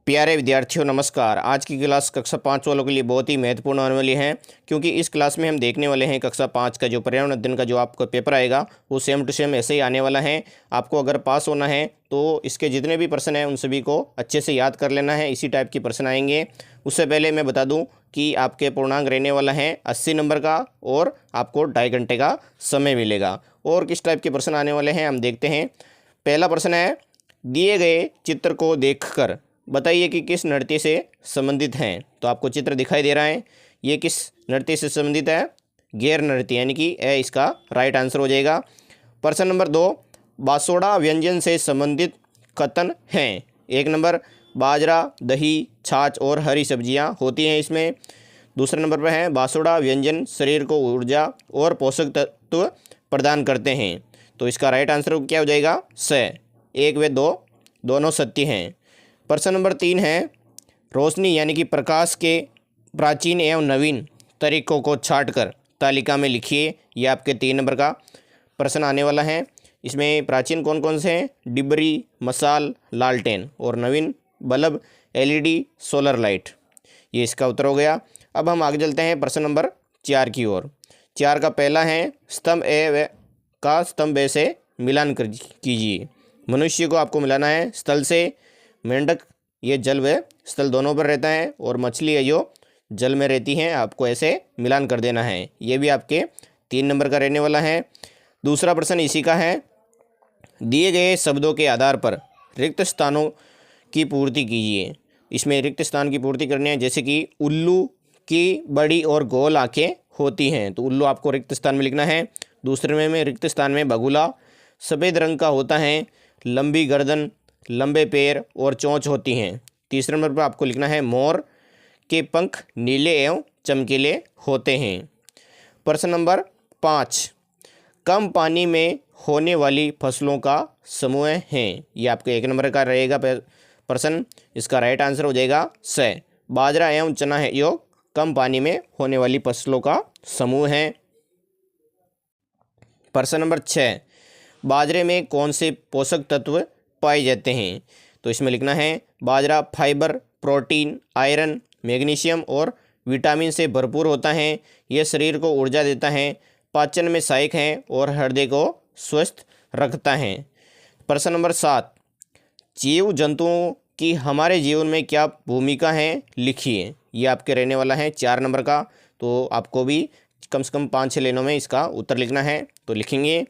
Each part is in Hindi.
प्यारे विद्यार्थियों नमस्कार। आज की क्लास कक्षा 5 वालों के लिए बहुत ही महत्वपूर्ण होने वाली है, क्योंकि इस क्लास में हम देखने वाले हैं कक्षा 5 का जो पर्यावरण अध्ययन का जो आपका पेपर आएगा वो सेम टू सेम ऐसे ही आने वाला है। आपको अगर पास होना है तो इसके जितने भी प्रश्न हैं उन सभी को अच्छे से याद कर लेना है। इसी टाइप के प्रश्न आएंगे। उससे पहले मैं बता दूँ कि आपके पूर्णांक रहने वाला है 80 नंबर का और आपको 2.5 घंटे का समय मिलेगा। और किस टाइप के प्रश्न आने वाले हैं हम देखते हैं। पहला प्रश्न है, दिए गए चित्र को देखकर बताइए कि किस नृत्य से संबंधित हैं। तो आपको चित्र दिखाई दे रहा है, ये किस नृत्य से संबंधित है? गैर नृत्य, यानी कि ए इसका राइट आंसर हो जाएगा। प्रश्न नंबर 2, बासोड़ा व्यंजन से संबंधित कथन हैं। 1 नंबर, बाजरा, दही, छाछ और हरी सब्जियां होती हैं इसमें। दूसरे नंबर पर है, बासोड़ा व्यंजन शरीर को ऊर्जा और पोषक तत्व प्रदान करते हैं। तो इसका राइट आंसर क्या हो जाएगा? स। 1 व 2 दोनों सत्य हैं। प्रश्न नंबर 3 है, रोशनी यानी कि प्रकाश के प्राचीन एवं नवीन तरीकों को छांटकर तालिका में लिखिए। यह आपके 3 नंबर का प्रश्न आने वाला है। इसमें प्राचीन कौन कौन से हैं? डिबरी, मसाल, लालटेन और नवीन बल्ब एलईडी, सोलर लाइट। ये इसका उत्तर हो गया। अब हम आगे चलते हैं प्रश्न नंबर 4 की ओर। 4 का पहला है, स्तंभ ए का स्तंभ ए से मिलान कीजिए। मनुष्य को आपको मिलाना है स्थल से। मेंढक ये जल व स्थल दोनों पर रहता है, और मछली है जो जल में रहती हैं, आपको ऐसे मिलान कर देना है। ये भी आपके 3 नंबर का रहने वाला है। दूसरा प्रश्न इसी का है, दिए गए शब्दों के आधार पर रिक्त स्थानों की पूर्ति कीजिए। इसमें रिक्त स्थान की पूर्ति करनी है, जैसे कि उल्लू की बड़ी और गोल आंखें होती हैं, तो उल्लू आपको रिक्त स्थान में लिखना है। दूसरे में रिक्त स्थान में बगुला सफ़ेद रंग का होता है, लंबी गर्दन, लंबे पैर और चोंच होती हैं। तीसरे नंबर पर आपको लिखना है, मोर के पंख नीले एवं चमकीले होते हैं। प्रश्न नंबर 5, कम पानी में होने वाली फसलों का समूह है। ये आपके 1 नंबर का रहेगा प्रश्न। इसका राइट आंसर हो जाएगा स। बाजरा एवं चना है जो कम पानी में होने वाली फसलों का समूह है। प्रश्न नंबर 6, बाजरे में कौन से पोषक तत्व पाए जाते हैं। तो इसमें लिखना है, बाजरा फाइबर, प्रोटीन, आयरन, मैग्नीशियम और विटामिन से भरपूर होता है। यह शरीर को ऊर्जा देता है, पाचन में सहायक है और हृदय को स्वस्थ रखता है। प्रश्न नंबर 7, जीव जंतुओं की हमारे जीवन में क्या भूमिका है, लिखिए। ये आपके रहने वाला है 4 नंबर का। तो आपको भी कम से कम 5-6 लाइनों में इसका उत्तर लिखना है। तो लिखेंगे,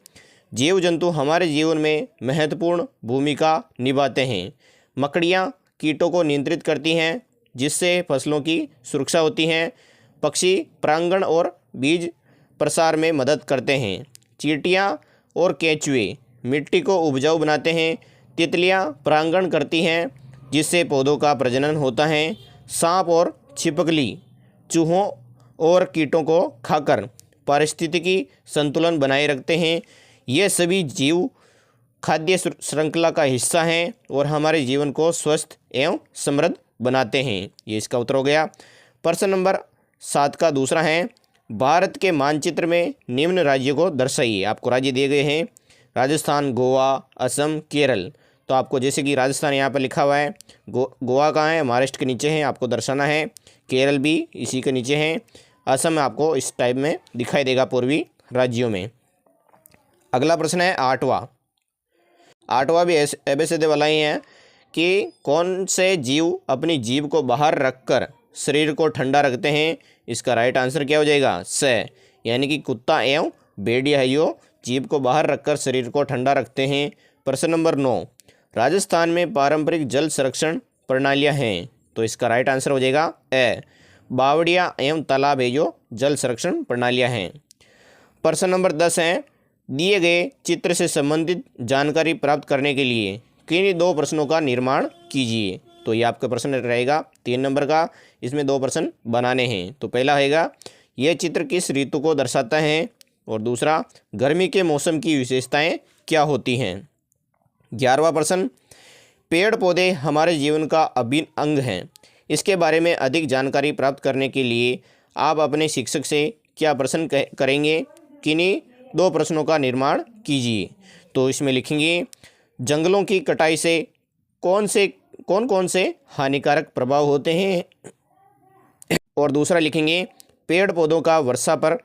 जीव जंतु हमारे जीवन में महत्वपूर्ण भूमिका निभाते हैं। मकड़ियाँ कीटों को नियंत्रित करती हैं, जिससे फसलों की सुरक्षा होती है। पक्षी परागण और बीज प्रसार में मदद करते हैं। चींटियाँ और केंचुए मिट्टी को उपजाऊ बनाते हैं। तितलियाँ परागण करती हैं, जिससे पौधों का प्रजनन होता है। सांप और छिपकली चूहों और कीटों को खाकर पारिस्थितिकी संतुलन बनाए रखते हैं। ये सभी जीव खाद्य श्रृंखला का हिस्सा हैं और हमारे जीवन को स्वस्थ एवं समृद्ध बनाते हैं। ये इसका उत्तर हो गया। प्रश्न नंबर 7 का दूसरा है, भारत के मानचित्र में निम्न राज्यों को दर्शाइए। आपको राज्य दिए गए हैं, राजस्थान, गोवा, असम, केरल। तो आपको जैसे कि राजस्थान यहाँ पर लिखा हुआ है, गोवा कहाँ है? महाराष्ट्र के नीचे है, आपको दर्शाना है। केरल भी इसी के नीचे है। असम आपको इस टाइप में दिखाई देगा पूर्वी राज्यों में। अगला प्रश्न है 8वां भी एबीसीडी दे वाला ही है कि कौन से जीव अपनी जीभ को बाहर रखकर शरीर को ठंडा रखते हैं। इसका राइट आंसर क्या हो जाएगा? स, यानी कि कुत्ता एवं भेड़िया है जो जीभ को बाहर रखकर शरीर को ठंडा रखते हैं। प्रश्न नंबर 9, राजस्थान में पारंपरिक जल संरक्षण प्रणालियाँ हैं। तो इसका राइट आंसर हो जाएगा ए, बावड़ियाँ एवं तालाब है जो जल संरक्षण प्रणालियाँ हैं। प्रश्न नंबर 10 है, दिए गए चित्र से संबंधित जानकारी प्राप्त करने के लिए किन 2 प्रश्नों का निर्माण कीजिए। तो ये आपका प्रश्न रहेगा 3 नंबर का। इसमें 2 प्रश्न बनाने हैं। तो पहला रहेगा, यह चित्र किस ऋतु को दर्शाता है, और दूसरा, गर्मी के मौसम की विशेषताएं क्या होती हैं। 11वां प्रश्न, पेड़ पौधे हमारे जीवन का अभिन्न अंग हैं। इसके बारे में अधिक जानकारी प्राप्त करने के लिए आप अपने शिक्षक से क्या प्रश्न करेंगे, किन्हीं 2 प्रश्नों का निर्माण कीजिए। तो इसमें लिखेंगे, जंगलों की कटाई से कौन से कौन कौन से हानिकारक प्रभाव होते हैं। और दूसरा लिखेंगे पेड़ पौधों का वर्षा पर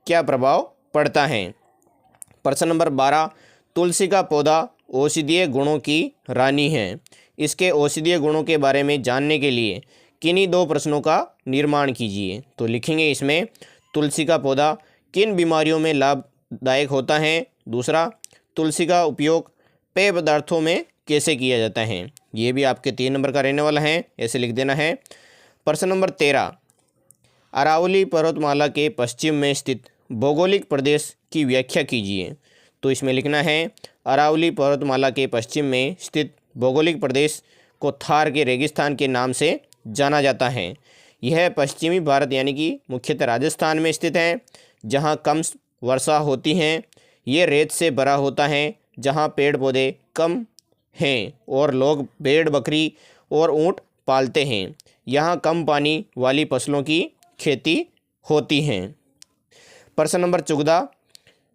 क्या प्रभाव पड़ता है। प्रश्न नंबर 12, तुलसी का पौधा औषधीय गुणों की रानी है। इसके औषधीय गुणों के बारे में जानने के लिए किन्हीं दो प्रश्नों का निर्माण कीजिए। तो लिखेंगे इसमें तुलसी का पौधा किन बीमारियों में लाभदायक होता है। दूसरा, तुलसी का उपयोग पेय पदार्थों में कैसे किया जाता है। ये भी आपके 3 नंबर का रहने वाला है, ऐसे लिख देना है। प्रश्न नंबर 13, अरावली पर्वतमाला के पश्चिम में स्थित भौगोलिक प्रदेश की व्याख्या कीजिए। तो इसमें लिखना है अरावली पर्वतमाला के पश्चिम में स्थित भौगोलिक प्रदेश को थार के रेगिस्तान के नाम से जाना जाता है। यह पश्चिमी भारत यानी कि मुख्यतः राजस्थान में स्थित है, जहां कम वर्षा होती है। ये रेत से भरा होता है, जहां पेड़ पौधे कम हैं और लोग भेड़ बकरी और ऊंट पालते हैं। यहाँ कम पानी वाली फसलों की खेती होती हैं। प्रश्न नंबर 14,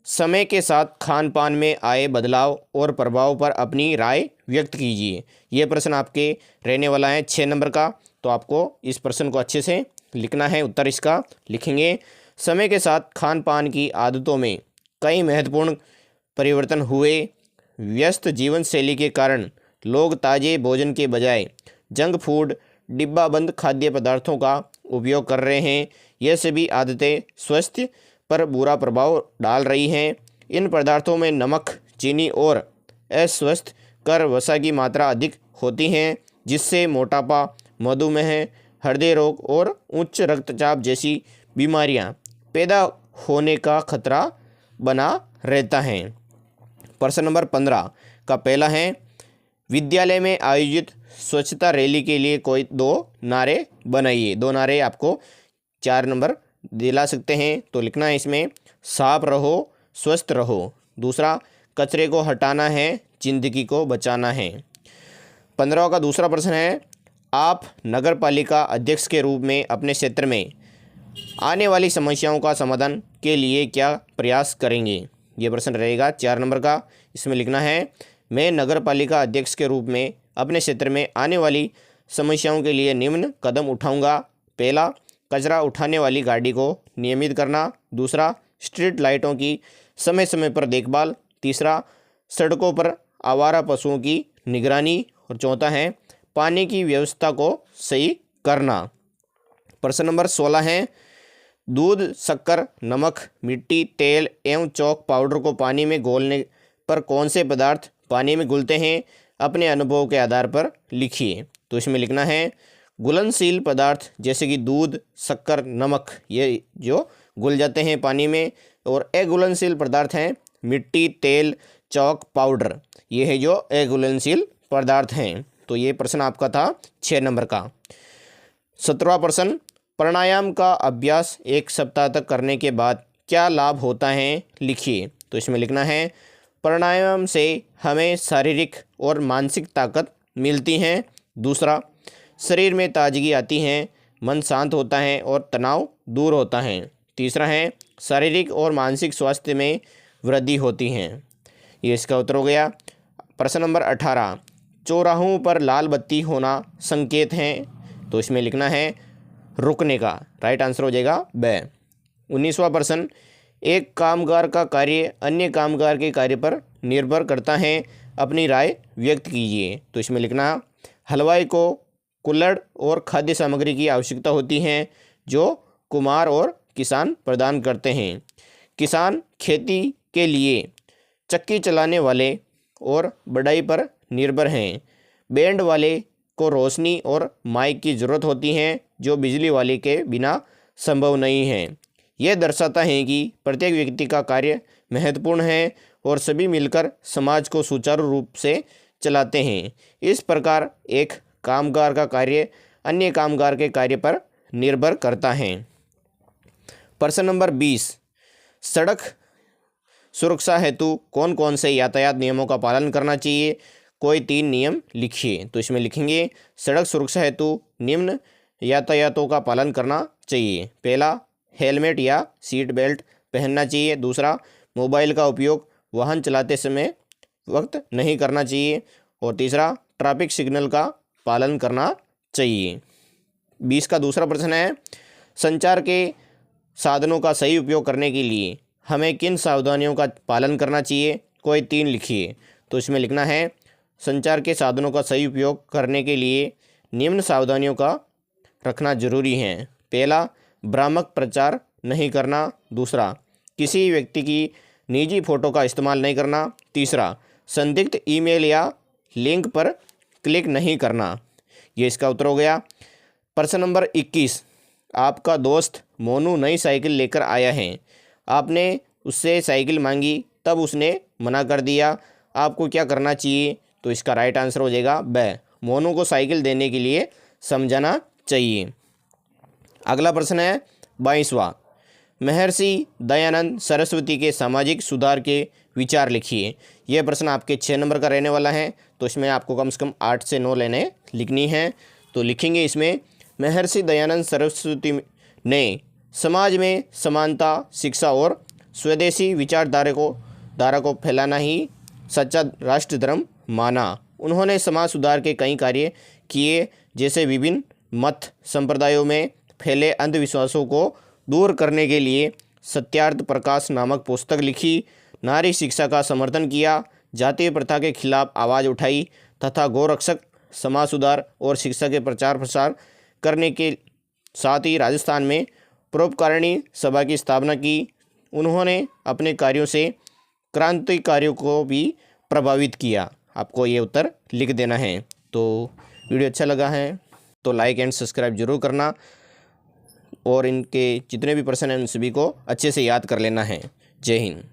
समय के साथ खान पान में आए बदलाव और प्रभाव पर अपनी राय व्यक्त कीजिए। ये प्रश्न आपके रहने वाला है 6 नंबर का। तो आपको इस प्रश्न को अच्छे से लिखना है। उत्तर इसका लिखेंगे समय के साथ खान पान की आदतों में कई महत्वपूर्ण परिवर्तन हुए। व्यस्त जीवन शैली के कारण लोग ताज़े भोजन के बजाय जंक फूड, डिब्बाबंद खाद्य पदार्थों का उपयोग कर रहे हैं। यह सभी आदतें स्वास्थ्य पर बुरा प्रभाव डाल रही हैं। इन पदार्थों में नमक, चीनी और अस्वास्थ्यकर वसा की मात्रा अधिक होती हैं, जिससे मोटापा, मधुमेह, हृदय रोग और उच्च रक्तचाप जैसी बीमारियां पैदा होने का खतरा बना रहता है। प्रश्न नंबर 15 का पहला है विद्यालय में आयोजित स्वच्छता रैली के लिए कोई 2 नारे बनाइए। 2 नारे आपको 4 नंबर दिला सकते हैं। तो लिखना है इसमें साफ रहो, स्वस्थ रहो। दूसरा, कचरे को हटाना है, जिंदगी को बचाना है। 15 का दूसरा प्रश्न है आप नगर पालिका अध्यक्ष के रूप में अपने क्षेत्र में आने वाली समस्याओं का समाधान के लिए क्या प्रयास करेंगे। ये प्रश्न रहेगा 4 नंबर का। इसमें लिखना है मैं नगर पालिका अध्यक्ष के रूप में अपने क्षेत्र में आने वाली समस्याओं के लिए निम्न कदम उठाऊंगा। पहला, कचरा उठाने वाली गाड़ी को नियमित करना। दूसरा, स्ट्रीट लाइटों की समय समय पर देखभाल। तीसरा, सड़कों पर आवारा पशुओं की निगरानी। और चौथा है पानी की व्यवस्था को सही करना। प्रश्न नंबर 16 है दूध, शक्कर, नमक, मिट्टी, तेल एवं चौक पाउडर को पानी में घोलने पर कौन से पदार्थ पानी में घुलते हैं। अपने अनुभव के आधार पर लिखिए। तो इसमें लिखना है घुलनशील पदार्थ जैसे कि दूध, शक्कर, नमक ये जो घुल जाते हैं पानी में, और अघुलनशील पदार्थ हैं मिट्टी, तेल, चौक, पाउडर, ये है जो अघुलनशील पदार्थ हैं। तो ये प्रश्न आपका था 6 नंबर का। 17वां प्रश्न प्राणायाम का अभ्यास 1 सप्ताह तक करने के बाद क्या लाभ होता है, लिखिए। तो इसमें लिखना है प्राणायाम से हमें शारीरिक और मानसिक ताकत मिलती है। दूसरा, शरीर में ताजगी आती है, मन शांत होता है और तनाव दूर होता है। तीसरा है शारीरिक और मानसिक स्वास्थ्य में वृद्धि होती है। ये इसका उत्तर हो गया। प्रश्न नंबर 18 चौराहों पर लाल बत्ती होना संकेत है। तो इसमें लिखना है रुकने का। राइट आंसर हो जाएगा ब। 19वां प्रश्न एक कामगार का कार्य अन्य कामगार के कार्य पर निर्भर करता है, अपनी राय व्यक्त कीजिए। तो इसमें लिखना हलवाई को कुल्हड़ और खाद्य सामग्री की आवश्यकता होती है जो कुम्हार और किसान प्रदान करते हैं। किसान खेती के लिए चक्की चलाने वाले और बढ़ाई पर निर्भर हैं। बैंड वाले को रोशनी और माइक की ज़रूरत होती है जो बिजली वाले के बिना संभव नहीं है। यह दर्शाता है कि प्रत्येक व्यक्ति का कार्य महत्वपूर्ण है और सभी मिलकर समाज को सुचारू रूप से चलाते हैं। इस प्रकार एक कामगार का कार्य अन्य कामगार के कार्य पर निर्भर करता है। प्रश्न नंबर 20 सड़क सुरक्षा हेतु कौन कौन से यातायात नियमों का पालन करना चाहिए, कोई 3 नियम लिखिए। तो इसमें लिखेंगे सड़क सुरक्षा हेतु निम्न यातायातों का पालन करना चाहिए। पहला, हेलमेट या सीट बेल्ट पहनना चाहिए। दूसरा, मोबाइल का उपयोग वाहन चलाते समय वक्त नहीं करना चाहिए। और तीसरा, ट्रैफिक सिग्नल का पालन करना चाहिए। 20 का दूसरा प्रश्न है, संचार के साधनों का सही उपयोग करने के लिए हमें किन सावधानियों का पालन करना चाहिए? कोई 3 लिखिए। तो इसमें लिखना है, संचार के साधनों का सही उपयोग करने के लिए निम्न सावधानियों का रखना जरूरी है। पहला, भ्रामक प्रचार नहीं करना। दूसरा, किसी व्यक्ति की निजी फोटो का इस्तेमाल नहीं करना। तीसरा, संदिग्ध ईमेल या लिंक पर क्लिक नहीं करना। ये इसका उत्तर हो गया। प्रश्न नंबर 21, आपका दोस्त मोनू नई साइकिल लेकर आया है। आपने उससे साइकिल मांगी, तब उसने मना कर दिया। आपको क्या करना चाहिए? तो इसका राइट आंसर हो जाएगा ब, मोनू को साइकिल देने के लिए समझाना चाहिए। अगला प्रश्न है 22वां, महर्षि दयानंद सरस्वती के सामाजिक सुधार के विचार लिखिए। यह प्रश्न आपके 6 नंबर का रहने वाला है, तो इसमें आपको कम से कम 8 से 9 लाइनें लिखनी है। तो लिखेंगे इसमें, महर्षि दयानंद सरस्वती ने समाज में समानता, शिक्षा और स्वदेशी विचारधारा को फैलाना ही सच्चा राष्ट्र धर्म माना। उन्होंने समाज सुधार के कई कार्य किए, जैसे विभिन्न मत संप्रदायों में फैले अंधविश्वासों को दूर करने के लिए सत्यार्थ प्रकाश नामक पुस्तक लिखी, नारी शिक्षा का समर्थन किया, जातीय प्रथा के खिलाफ आवाज़ उठाई तथा गौरक्षक, समाज सुधार और शिक्षा के प्रचार प्रसार करने के साथ ही राजस्थान में परोपकारिणी सभा की स्थापना की। उन्होंने अपने कार्यों से क्रांतिकारियों को भी प्रभावित किया। आपको ये उत्तर लिख देना है। तो वीडियो अच्छा लगा है तो लाइक एंड सब्सक्राइब जरूर करना, और इनके जितने भी प्रश्न हैं उन सभी को अच्छे से याद कर लेना है। जय हिंद।